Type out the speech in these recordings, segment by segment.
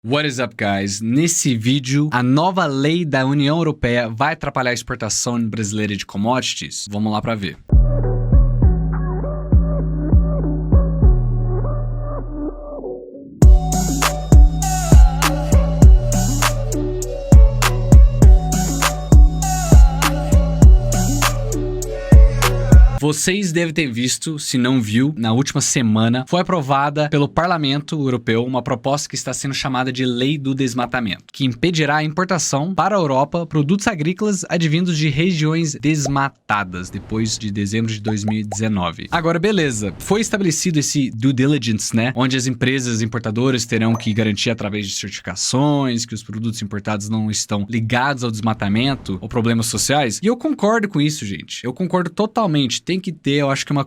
What is up, guys? Nesse vídeo, a nova lei da União Europeia vai atrapalhar a exportação brasileira de commodities? Vamos lá para ver. Vocês devem ter visto, se não viu, na última semana, foi aprovada pelo Parlamento Europeu uma proposta que está sendo chamada de Lei do Desmatamento, que impedirá a importação para a Europa produtos agrícolas advindos de regiões desmatadas, depois de dezembro de 2019. Agora, beleza, foi estabelecido esse due diligence, né, onde as empresas importadoras terão que garantir através de certificações que os produtos importados não estão ligados ao desmatamento ou problemas sociais, e eu concordo com isso, gente. Eu concordo totalmente. Tem que ter, eu acho que uma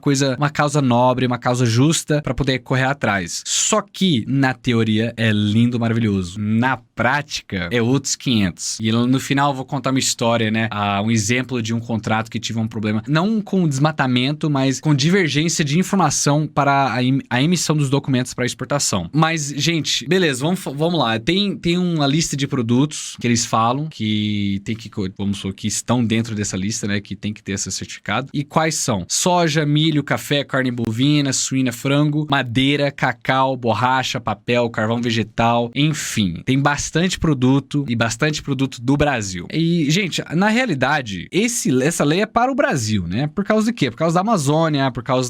causa nobre, uma causa justa para poder correr atrás. Só que, na teoria, é lindo, maravilhoso. Na prática, é outros 500. E no final eu vou contar uma história, né? Um exemplo de um contrato que tive um problema, não com desmatamento, mas com divergência de informação para a emissão dos documentos para exportação. Mas, gente, beleza, vamos lá. Tem uma lista de produtos que eles falam que tem que, vamos supor, que estão dentro dessa lista, né? Que tem que ter esse certificado. E quais são? Soja, milho, café, carne bovina, suína, frango, madeira, cacau, borracha, papel, carvão vegetal, enfim. Tem bastante produto e bastante produto do Brasil. E, gente, na realidade, essa lei é para o Brasil, né? Por causa do quê? Por causa da Amazônia, por causa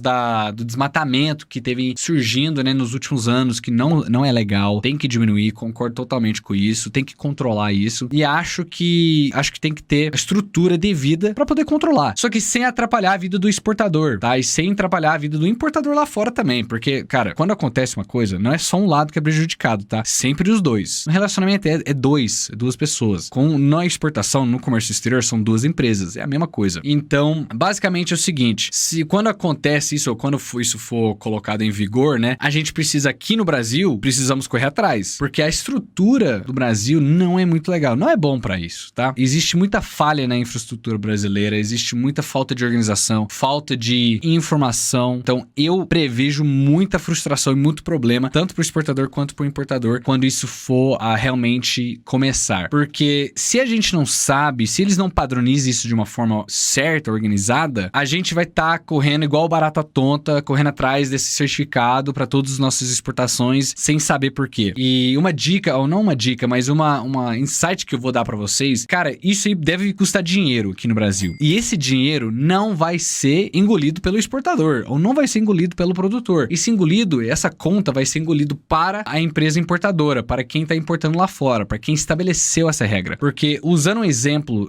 do desmatamento que teve surgindo, né, nos últimos anos, que não é legal, tem que diminuir, concordo totalmente com isso, tem que controlar isso. E acho que tem que ter a estrutura devida para poder controlar. Só que sem atrapalhar a vida do exportador, tá? E sem atrapalhar a vida do importador lá fora também, porque, cara, quando acontece uma coisa, não é só um lado que é prejudicado, tá? Sempre os dois. No relacionamento é duas pessoas. Na exportação, no comércio exterior, são duas empresas, é a mesma coisa. Então, basicamente é o seguinte, quando acontece isso, ou quando isso for colocado em vigor, né, a gente precisa aqui no Brasil, precisamos correr atrás, porque a estrutura do Brasil não é muito legal, não é bom pra isso, tá? Existe muita falha na infraestrutura brasileira, existe muita falta de organização, falta de informação. Então, eu prevejo muita frustração e muito problema, tanto para o exportador quanto para o importador, quando isso for a realmente começar. Porque se a gente não sabe, se eles não padronizam isso de uma forma certa, organizada, a gente vai estar correndo igual barata tonta, correndo atrás desse certificado para todas as nossas exportações, sem saber por quê. E uma dica, ou não uma dica, mas uma insight que eu vou dar para vocês, cara, isso aí deve custar dinheiro aqui no Brasil. E esse dinheiro não vai ser engolido pelo exportador, ou não vai ser engolido pelo produtor. E se engolido, essa conta vai ser engolido para a empresa importadora, para quem está importando lá fora, para quem estabeleceu essa regra. Porque, usando um exemplo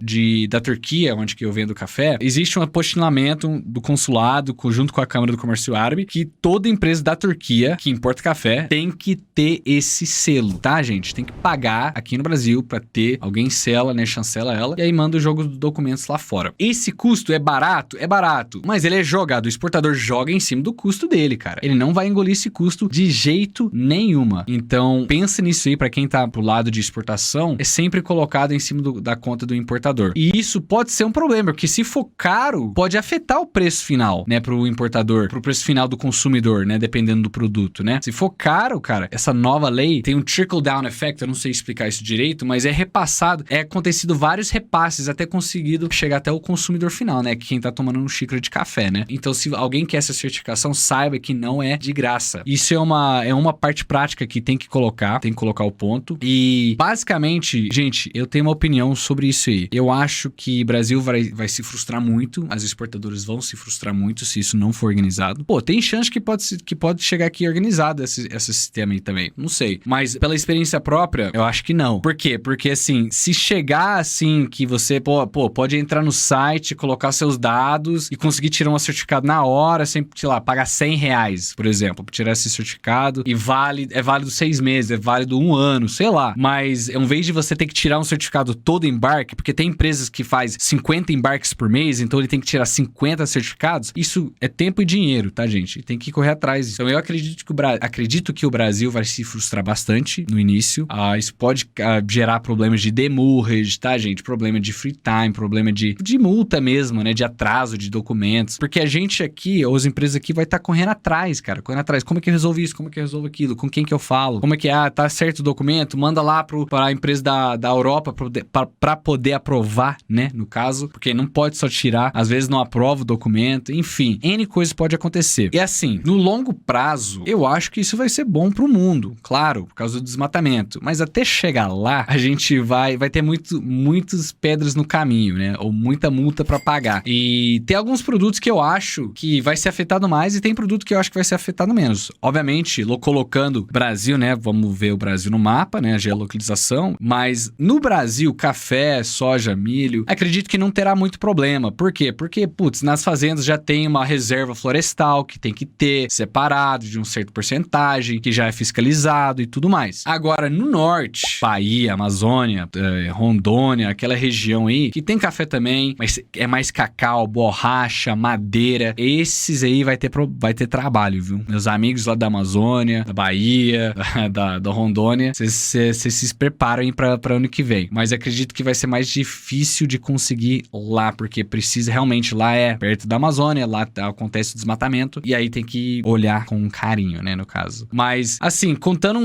da Turquia, onde que eu vendo café, existe um apostilamento do consulado, junto com a Câmara do Comércio Árabe, que toda empresa da Turquia que importa café tem que ter esse selo, tá, gente? Tem que pagar aqui no Brasil para ter, alguém sela, né, chancela ela, e aí manda o jogo dos documentos lá fora. Esse custo é barato? É barato. Mas ele é jogado, o exportador joga em cima do custo dele, cara. Ele não vai engolir esse custo de jeito nenhuma. Então, pensa nisso aí, pra quem tá pro lado de exportação, é sempre colocado em cima da conta do importador. E isso pode ser um problema, porque se for caro, pode afetar o preço final, né, pro importador, pro preço final do consumidor, né, dependendo do produto, né. Se for caro, cara, essa nova lei tem um trickle-down effect, eu não sei explicar isso direito, mas é repassado, é acontecido vários repasses até conseguido chegar até o consumidor final, né, quem tá tomando um xícara de café, né? Então, se alguém quer essa certificação, saiba que não é de graça. Isso é uma parte prática que tem que colocar o ponto. E, basicamente, gente, eu tenho uma opinião sobre isso aí. Eu acho que o Brasil vai se frustrar muito, as exportadoras vão se frustrar muito se isso não for organizado. Pô, tem chance que pode chegar aqui organizado esse sistema aí também. Não sei. Mas, pela experiência própria, eu acho que não. Por quê? Porque, assim, se chegar, assim, que você, pode entrar no site, colocar seus dados e conseguir tirar um certificado na hora, sem, sei lá, pagar R$100, por exemplo, pra tirar esse certificado, e é válido 6 meses, é válido 1 ano, sei lá. Mas, em vez de você ter que tirar um certificado todo embarque, porque tem empresas que faz 50 embarques por mês, então ele tem que tirar 50 certificados, isso é tempo e dinheiro, tá, gente? Tem que correr atrás disso. Então, eu acredito que o Brasil vai se frustrar bastante no início. Isso pode gerar problemas de demurrage, tá, gente? Problema de free time, problema de multa mesmo, né? De atraso de documento. documentos, porque a gente aqui, ou as empresas aqui, vai estar correndo atrás, cara, correndo atrás. Como é que eu resolvo isso? Como é que eu resolvo aquilo? Com quem que eu falo? Como é que, tá certo o documento? Manda lá pra empresa da Europa pra poder aprovar, né, no caso, porque não pode só tirar, às vezes não aprova o documento, enfim, N coisas pode acontecer. E assim, no longo prazo, eu acho que isso vai ser bom pro mundo, claro, por causa do desmatamento, mas até chegar lá, a gente vai ter muitas pedras no caminho, né, ou muita multa pra pagar. E tem alguns produtos que eu acho que vai ser afetado mais e tem produto que eu acho que vai ser afetado menos. Obviamente, colocando Brasil, né, vamos ver o Brasil no mapa, né, a geolocalização, mas no Brasil, café, soja, milho, acredito que não terá muito problema. Por quê? Porque, putz, nas fazendas já tem uma reserva florestal que tem que ter separado de um certo porcentagem, que já é fiscalizado e tudo mais. Agora, no norte, Bahia, Amazônia, Rondônia, aquela região aí, que tem café também, mas é mais cacau, borracha, madeira, esses aí vai ter trabalho, viu? Meus amigos lá da Amazônia, da Bahia, da Rondônia, vocês se preparem para ano que vem. Mas acredito que vai ser mais difícil de conseguir lá, porque precisa realmente, lá é perto da Amazônia, lá acontece o desmatamento, e aí tem que olhar com carinho, né, no caso. Mas, assim, contando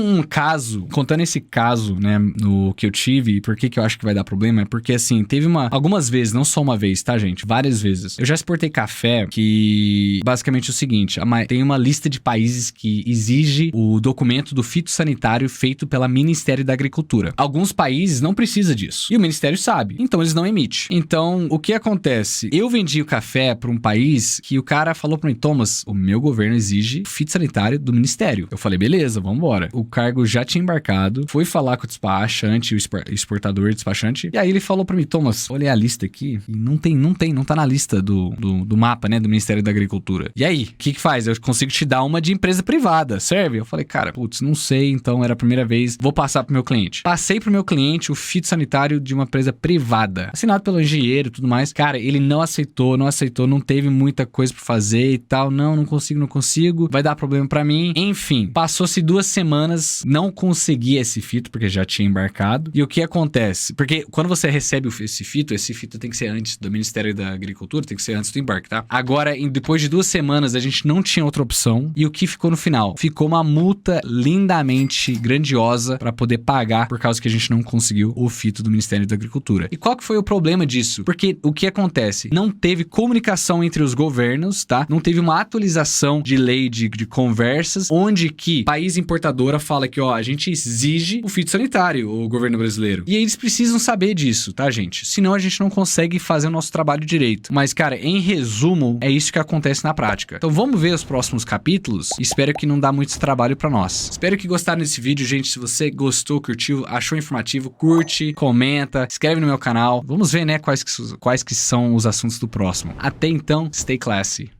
esse caso, né, no que eu tive, e por que eu acho que vai dar problema, é porque, assim, teve algumas vezes, não só uma vez, tá, gente? Várias vezes. Eu já exportei café que, basicamente, é o seguinte, tem uma lista de países que exige o documento do fitossanitário feito pela Ministério da Agricultura. Alguns países não precisam disso. E o Ministério sabe. Então, eles não emitem. Então, o que acontece? Eu vendi o café para um país que o cara falou para mim, Thomas, o meu governo exige o fitossanitário do Ministério. Eu falei, beleza, vambora. O cargo já tinha embarcado, fui falar com o despachante, o exportador, despachante, e aí ele falou para mim, Thomas, olhei a lista aqui e não tá na lista do mapa, né, do Ministério da Agricultura. E aí, o que faz? Eu consigo te dar uma de empresa privada, serve? Eu falei, cara, putz, não sei, então era a primeira vez, vou passar pro meu cliente. Passei pro meu cliente o fitossanitário de uma empresa privada, assinado pelo engenheiro e tudo mais. Cara, ele não aceitou, não teve muita coisa pra fazer e tal, não consigo, vai dar problema pra mim. Enfim, passou-se 2 semanas, não consegui esse fito, porque já tinha embarcado. E o que acontece? Porque quando você recebe esse fito tem que ser antes do Ministério da Agricultura, tem que ser antes do embarque, tá? Agora, depois de 2 semanas, a gente não tinha outra opção. E o que ficou no final? Ficou uma multa lindamente grandiosa pra poder pagar, por causa que a gente não conseguiu o fito do Ministério da Agricultura. E qual que foi o problema disso? Porque o que acontece? Não teve comunicação entre os governos, tá? Não teve uma atualização de lei de conversas, onde que país importadora fala que, a gente exige o fitossanitário, o governo brasileiro. E eles precisam saber disso, tá, gente? Senão a gente não consegue fazer o nosso trabalho direito. Mas, cara, em resumo, é isso que acontece na prática. Então vamos ver os próximos capítulos. Espero que não dá muito trabalho pra nós. Espero que gostaram desse vídeo, gente. Se você gostou, curtiu, achou informativo, curte, comenta, inscreve no meu canal. Vamos ver, né, quais que são os assuntos do próximo. Até então, stay classy.